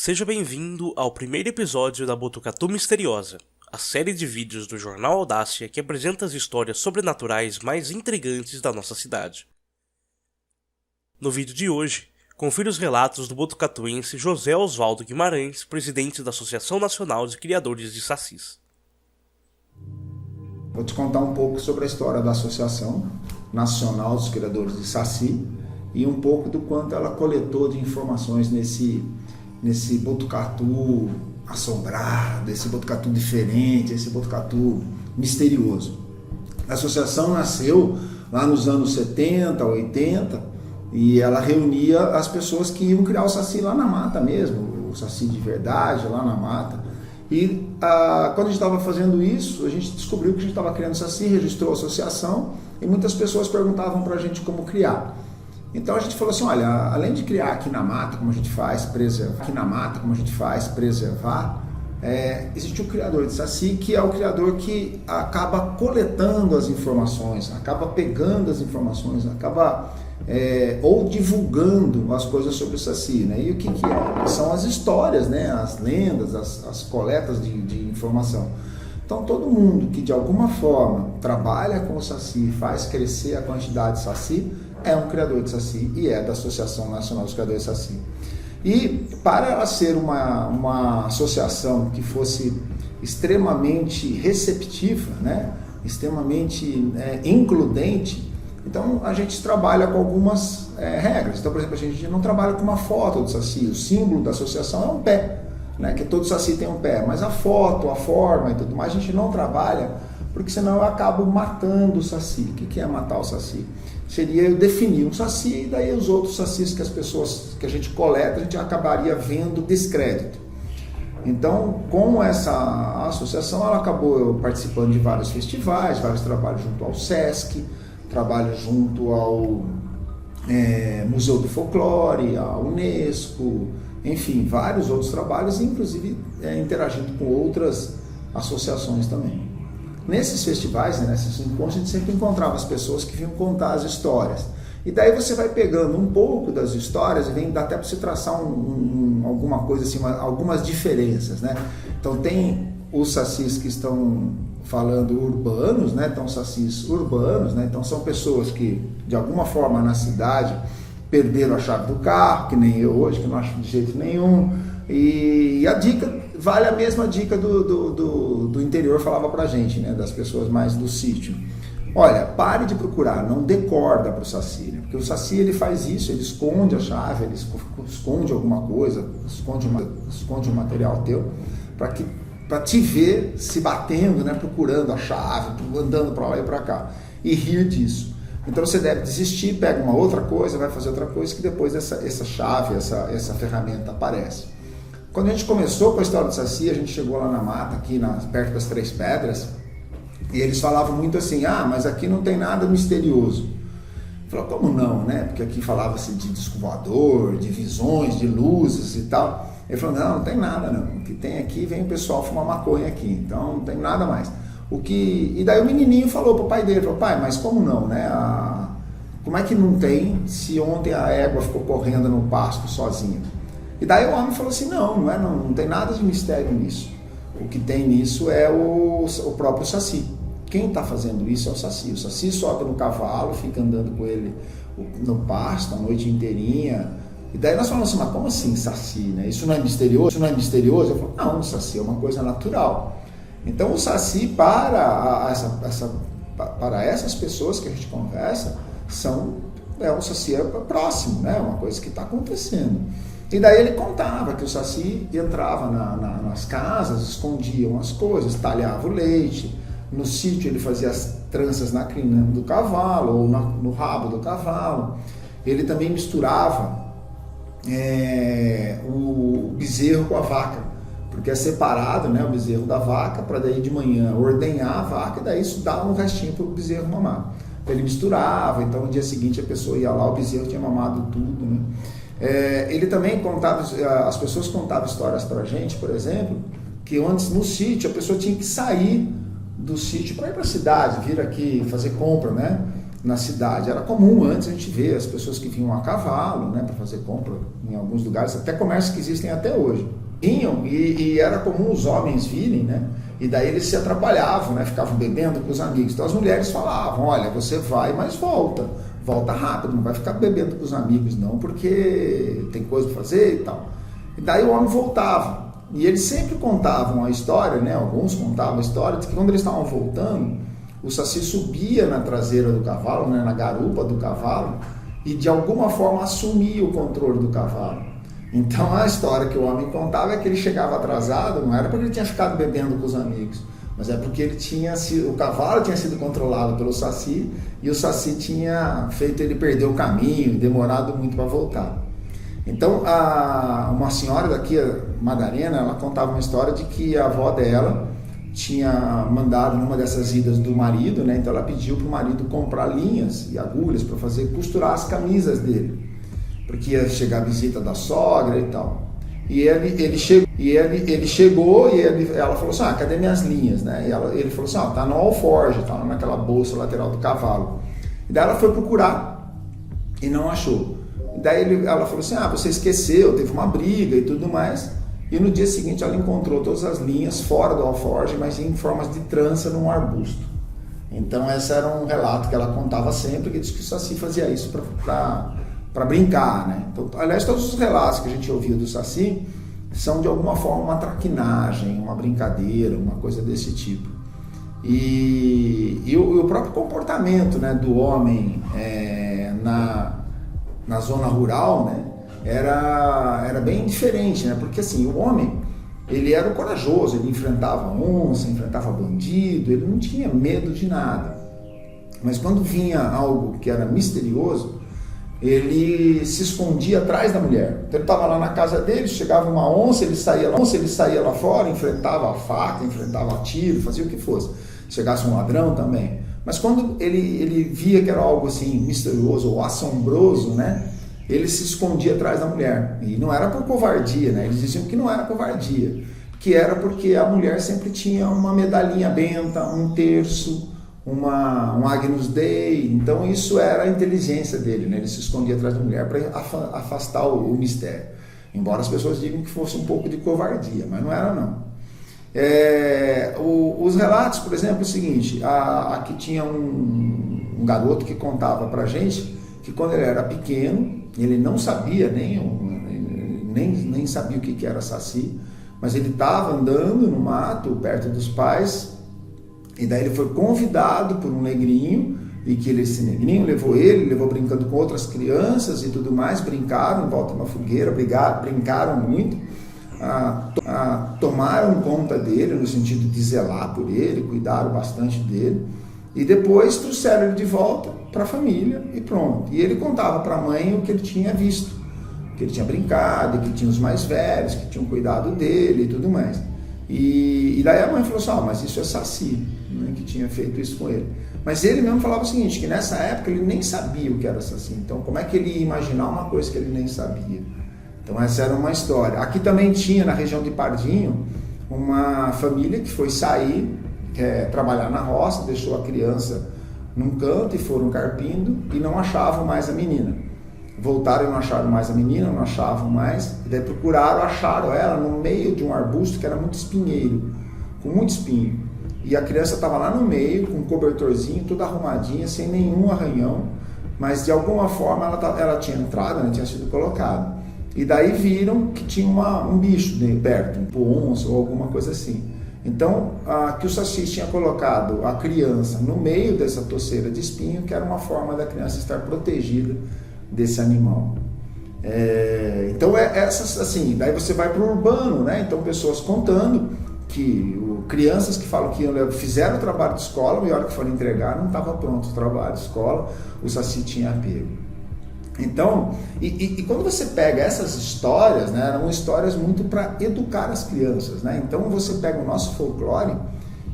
Seja bem-vindo ao primeiro episódio da Botucatu Misteriosa, a série de vídeos do Jornal Audácia que apresenta as histórias sobrenaturais mais intrigantes da nossa cidade. No vídeo de hoje, confira os relatos do botucatuense José Osvaldo Guimarães, presidente da Associação Nacional de Criadores de Sacis. Vou te contar um pouco sobre a história da Associação Nacional dos Criadores de Saci e um pouco do quanto ela coletou de informações nesse Botucatu assombrado, esse Botucatu diferente, esse Botucatu misterioso. A associação nasceu lá nos anos 70, 80 e ela reunia as pessoas que iam criar o saci lá na mata mesmo, o saci de verdade lá na mata. E quando a gente estava fazendo isso, a gente descobriu que a gente estava criando saci, registrou a associação e muitas pessoas perguntavam para a gente como criar. Então a gente falou assim, olha, além de criar aqui na mata, como a gente faz, preservar, existe o criador de saci, que é o criador que acaba coletando as informações, acaba pegando as informações, acaba ou divulgando as coisas sobre o saci, né? E o que é? São as histórias, né? As lendas, as coletas de informação. Então todo mundo que de alguma forma trabalha com o saci, faz crescer a quantidade de saci, é um criador de saci e é da Associação Nacional dos Criadores de Saci. E para ela ser uma associação que fosse extremamente receptiva, né? Extremamente includente, então a gente trabalha com algumas regras. Então, por exemplo, a gente não trabalha com uma foto do saci, o símbolo da associação é um pé, né? Que todo saci tem um pé, mas a foto, a forma e tudo mais, a gente não trabalha, porque senão eu acabo matando o saci. O que é matar o saci? Seria eu definir um saci e daí os outros sacis que a gente coleta, a gente acabaria vendo descrédito. Então, com essa associação, ela acabou participando de vários festivais, vários trabalhos junto ao SESC, trabalho junto ao Museu do Folclore, à Unesco, enfim, vários outros trabalhos, inclusive interagindo com outras associações também. Nesses festivais, nesses encontros, a gente sempre encontrava as pessoas que vinham contar as histórias. E daí você vai pegando um pouco das histórias e dá até para você traçar alguma coisa assim, algumas diferenças, né? Então tem os sacis que estão falando urbanos, né? Então sacis urbanos, né? Então são pessoas que de alguma forma na cidade perderam a chave do carro, que nem eu hoje, que não acho de jeito nenhum. E a dica vale a mesma dica do interior falava pra gente, né? Das pessoas mais do sítio. Olha, pare de procurar, não dê corda pro saci, né? Porque o saci ele faz isso, ele esconde a chave, ele esconde alguma coisa, esconde um material teu para te ver se batendo, né? Procurando a chave, andando para lá e para cá e rir disso. Então você deve desistir, pega uma outra coisa, vai fazer outra coisa, que depois essa chave, essa ferramenta aparece. Quando a gente começou com a história do saci, a gente chegou lá na mata, aqui perto das Três Pedras, e eles falavam muito assim, mas aqui não tem nada misterioso. Falou, como não, né? Porque aqui falava-se de disco voador, de visões, de luzes e tal. Ele falou, não tem nada não. O que tem aqui, vem o pessoal fumar maconha aqui, então não tem nada mais. E daí o menininho falou pro pai dele, falou, pai, mas como não, né? Como é que não tem se ontem a égua ficou correndo no pasto sozinha? E daí o homem falou assim, não tem nada de mistério nisso. O que tem nisso é o próprio saci. Quem está fazendo isso é o saci. O saci sobe no cavalo, fica andando com ele no pasto a noite inteirinha. E daí nós falamos assim, mas como assim saci, né? Isso não é misterioso? Eu falo, não, o saci é uma coisa natural. Então o saci para essas pessoas que a gente conversa, o saci é próximo, né? Uma coisa que está acontecendo. E daí ele contava que o saci entrava nas casas, escondiam as coisas, talhava o leite. No sítio ele fazia as tranças na crina do cavalo ou no rabo do cavalo. Ele também misturava o bezerro com a vaca, porque é separado, né, o bezerro da vaca, para daí de manhã ordenhar a vaca e daí isso dava um restinho para o bezerro mamar. Então ele misturava, então no dia seguinte a pessoa ia lá, o bezerro tinha mamado tudo, né? Ele também contava, as pessoas contavam histórias para a gente, por exemplo, que antes no sítio a pessoa tinha que sair do sítio para ir para a cidade, vir aqui fazer compra, né? na cidade. Era comum antes a gente ver as pessoas que vinham a cavalo, né, para fazer compra em alguns lugares, até comércios que existem até hoje. Vinham e era comum os homens virem, né, e daí eles se atrapalhavam, né, ficavam bebendo com os amigos. Então as mulheres falavam, olha, você vai, mas volta rápido, não vai ficar bebendo com os amigos não, porque tem coisa para fazer e tal. E daí o homem voltava. E eles sempre contavam a história, né, alguns contavam a história de que quando eles estavam voltando, o Saci subia na traseira do cavalo, né, na garupa do cavalo, e de alguma forma assumia o controle do cavalo. Então a história que o homem contava é que ele chegava atrasado, não era porque ele tinha ficado bebendo com os amigos, mas é porque o cavalo tinha sido controlado pelo Saci, e o Saci tinha feito ele perder o caminho, demorado muito para voltar. Então, uma senhora daqui, a Madalena, ela contava uma história de que a avó dela tinha mandado numa dessas idas do marido, né? Então ela pediu para o marido comprar linhas e agulhas para costurar as camisas dele, porque ia chegar a visita da sogra e tal. E ele chegou e ela falou assim, ela falou assim, cadê minhas linhas, né? E ele falou assim, tá no alforje, tá naquela bolsa lateral do cavalo. E daí ela foi procurar e não achou. Daí ela falou assim, você esqueceu, teve uma briga e tudo mais. E no dia seguinte ela encontrou todas as linhas fora do alforje, mas em formas de trança num arbusto. Então esse era um relato que ela contava sempre, que diz que o Saci fazia isso para brincar, né? Então, aliás, todos os relatos que a gente ouvia do Saci são de alguma forma uma traquinagem, uma brincadeira, uma coisa desse tipo. E o próprio comportamento, né, do homem na zona rural, né, era bem diferente, né, porque assim, o homem, ele era o corajoso, ele enfrentava onça, enfrentava bandido, ele não tinha medo de nada. Mas quando vinha algo que era misterioso, ele se escondia atrás da mulher. Então ele estava lá na casa dele, chegava uma onça, ele saía lá fora, enfrentava a faca, enfrentava tiro, fazia o que fosse. Chegasse um ladrão também. Mas quando ele via que era algo assim misterioso ou assombroso, né, ele se escondia atrás da mulher. E não era por covardia, né? Eles diziam que não era covardia, que era porque a mulher sempre tinha uma medalhinha benta, um terço, um Agnus Dei. Então isso era a inteligência dele, né? Ele se escondia atrás da mulher para afastar o mistério. Embora as pessoas digam que fosse um pouco de covardia, mas não era não. Os relatos, por exemplo, é o seguinte, aqui tinha um garoto que contava pra gente que quando ele era pequeno, ele não sabia nem sabia o que era Saci, mas ele estava andando no mato perto dos pais, e daí ele foi convidado por um negrinho, e que esse negrinho levou brincando com outras crianças e tudo mais, brincaram em volta de uma fogueira, brincaram muito, tomaram conta dele, no sentido de zelar por ele, cuidaram bastante dele, e depois trouxeram ele de volta para a família e pronto. E ele contava para a mãe o que ele tinha visto, que ele tinha brincado, que tinha os mais velhos, que tinham cuidado dele e tudo mais. E daí a mãe falou assim, mas isso é Saci, né, que tinha feito isso com ele. Mas ele mesmo falava o seguinte, que nessa época ele nem sabia o que era Saci, então como é que ele ia imaginar uma coisa que ele nem sabia? Então essa era uma história. Aqui também tinha, na região de Pardinho, uma família que foi sair, trabalhar na roça, deixou a criança num canto e foram carpindo e não achavam mais a menina. Voltaram e não acharam mais a menina, não achavam mais, e daí procuraram, acharam ela no meio de um arbusto que era muito espinheiro, com muito espinho. E a criança estava lá no meio, com um cobertorzinho, toda arrumadinha, sem nenhum arranhão, mas de alguma forma ela tinha entrado, né, tinha sido colocada. E daí viram que tinha um bicho perto, um onça ou alguma coisa assim. Então, que o Saci tinha colocado a criança no meio dessa toceira de espinho, que era uma forma da criança estar protegida desse animal. Então, essas assim, daí você vai para o urbano, né? Então, pessoas contando que crianças que falam que fizeram o trabalho de escola e a hora que foram entregar não estava pronto o trabalho de escola, o Saci tinha pego. Então, e quando você pega essas histórias, né, eram histórias muito para educar as crianças, né? Então você pega o nosso folclore,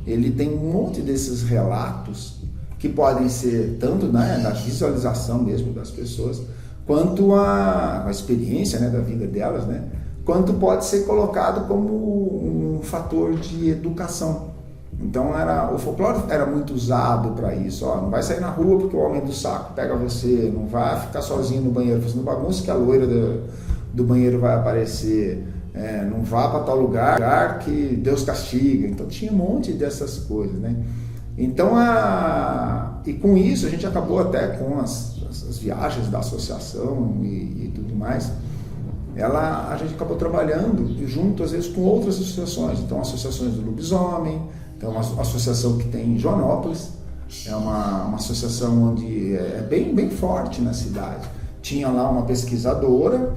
ele tem um monte desses relatos que podem ser tanto, né, da visualização mesmo das pessoas, quanto a experiência, né, da vida delas, né, quanto pode ser colocado como um fator de educação, Então o folclore era muito usado para isso. Ó, não vai sair na rua porque o homem do saco pega você, não vai ficar sozinho no banheiro fazendo bagunça que a loira do banheiro vai aparecer, não vá para tal lugar que Deus castiga. Então tinha um monte dessas coisas, né? Então e com isso a gente acabou até com as viagens da associação e tudo mais. A gente acabou trabalhando junto às vezes com outras associações. Então associações do lobisomem. Então, uma associação que tem em Joanópolis, é uma associação onde é bem forte na cidade. Tinha lá uma pesquisadora,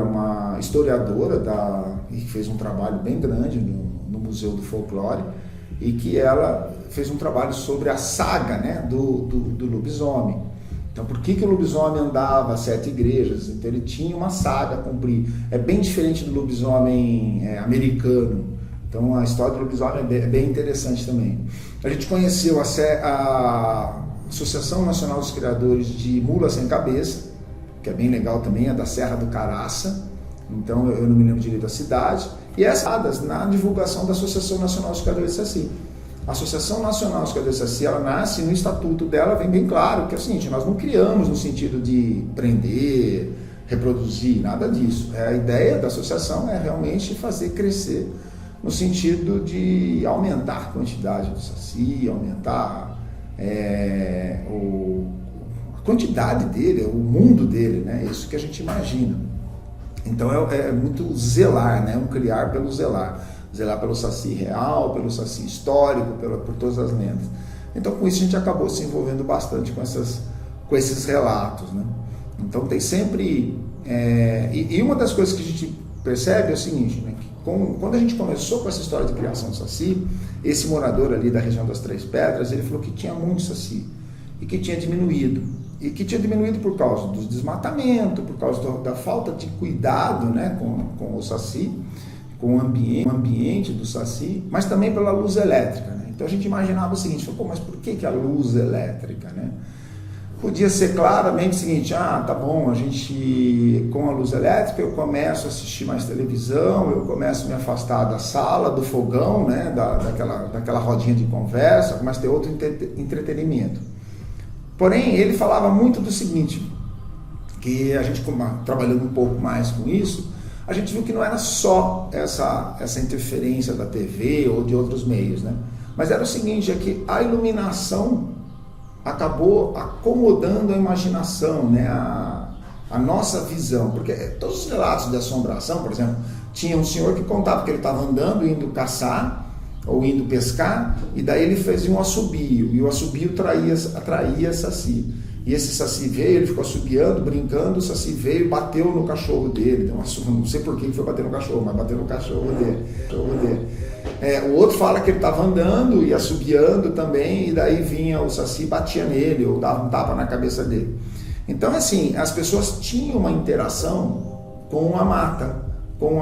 uma historiadora, que fez um trabalho bem grande no Museu do Folclore, e que ela fez um trabalho sobre a saga, né, do lobisomem. Então, por que o lobisomem andava a 7 igrejas? Então, ele tinha uma saga a cumprir. É bem diferente do lobisomem americano. Então a história do lobisomem é bem interessante também. A gente conheceu a Associação Nacional dos Criadores de Mula Sem Cabeça, que é bem legal também, é da Serra do Caraça, então eu não me lembro direito da cidade, e essas na divulgação da Associação Nacional dos Criadores de Saci. A Associação Nacional dos Criadores de Saci, ela nasce no estatuto dela, vem bem claro, que é o seguinte, nós não criamos no sentido de prender, reproduzir, nada disso. A ideia da associação é realmente fazer crescer no sentido de aumentar a quantidade do saci, aumentar a quantidade dele, o mundo dele, né? Isso que a gente imagina. Então é muito zelar, né? Criar pelo zelar. Zelar pelo saci real, pelo saci histórico, por todas as lendas. Então com isso a gente acabou se envolvendo bastante com esses relatos, né? Então tem sempre... E uma das coisas que a gente percebe é o seguinte, né? Quando a gente começou com essa história de criação de saci, esse morador ali da região das Três Pedras, ele falou que tinha muito saci e que tinha diminuído. E que tinha diminuído por causa do desmatamento, por causa da falta de cuidado, né, com o saci, com o ambiente do saci, mas também pela luz elétrica, né? Então a gente imaginava o seguinte, falou, mas por que a luz elétrica, né? Podia ser claramente o seguinte, tá bom, a gente, com a luz elétrica, eu começo a assistir mais televisão, eu começo a me afastar da sala, do fogão, né, daquela rodinha de conversa, começo a ter outro entretenimento. Porém, ele falava muito do seguinte, que a gente, trabalhando um pouco mais com isso, a gente viu que não era só essa interferência da TV ou de outros meios, né? Mas era o seguinte, é que a iluminação acabou acomodando a imaginação, né? A nossa visão, porque todos os relatos de assombração, por exemplo, tinha um senhor que contava que ele estava andando, indo caçar ou indo pescar, e daí ele fazia um assobio, e o assobio atraía saci. E esse saci veio, ele ficou assobiando, brincando, o saci veio e bateu no cachorro dele. Então, não sei por que foi bater no cachorro, mas bateu no cachorro dele. O outro fala que ele estava andando e assobiando também, e daí vinha o saci, batia nele, ou dava um tapa na cabeça dele. Então, assim, as pessoas tinham uma interação com a mata, com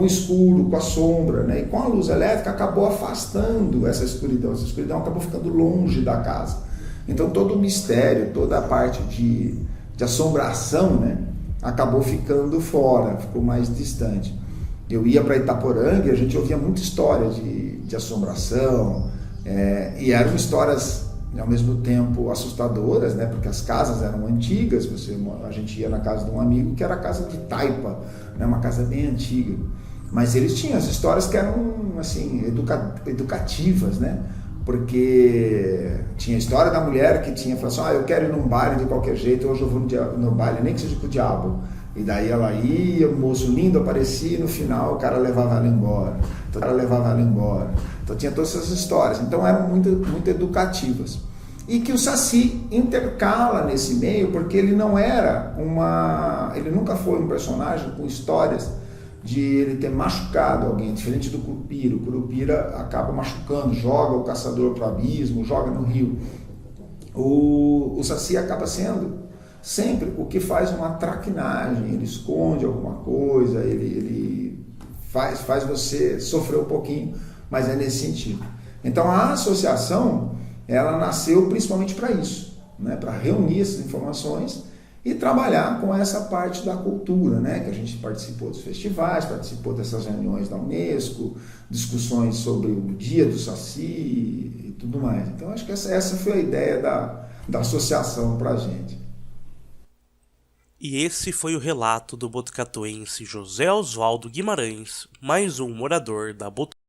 o escuro, com a sombra, né? E com a luz elétrica acabou afastando essa escuridão acabou ficando longe da casa. Então todo o mistério, toda a parte de assombração, né, acabou ficando fora, ficou mais distante. Eu ia para Itaporanga e a gente ouvia muita história de assombração, e eram histórias ao mesmo tempo assustadoras, né, porque as casas eram antigas. A gente ia na casa de um amigo que era a casa de taipa, né, uma casa bem antiga, mas eles tinham as histórias que eram assim, educativas, né? Porque tinha a história da mulher que tinha falado assim, eu quero ir num baile de qualquer jeito, hoje eu vou no baile, nem que seja com o diabo. E daí ela ia, o moço lindo aparecia, e no final o cara levava ela embora. Então tinha todas essas histórias, então eram muito, muito educativas. E que o saci intercala nesse meio, porque ele nunca foi um personagem com histórias de ele ter machucado alguém, diferente do curupira. O curupira acaba machucando, joga o caçador para o abismo, joga no rio. O saci acaba sendo sempre o que faz uma traquinagem, ele esconde alguma coisa, ele faz você sofrer um pouquinho, mas é nesse sentido. Então a associação, ela nasceu principalmente para isso, né? Para reunir essas informações e trabalhar com essa parte da cultura, né? Que a gente participou dos festivais, participou dessas reuniões da Unesco, discussões sobre o Dia do Saci e tudo mais. Então acho que essa foi a ideia da associação para a gente. E esse foi o relato do botucatuense José Oswaldo Guimarães, mais um morador da Botucatu.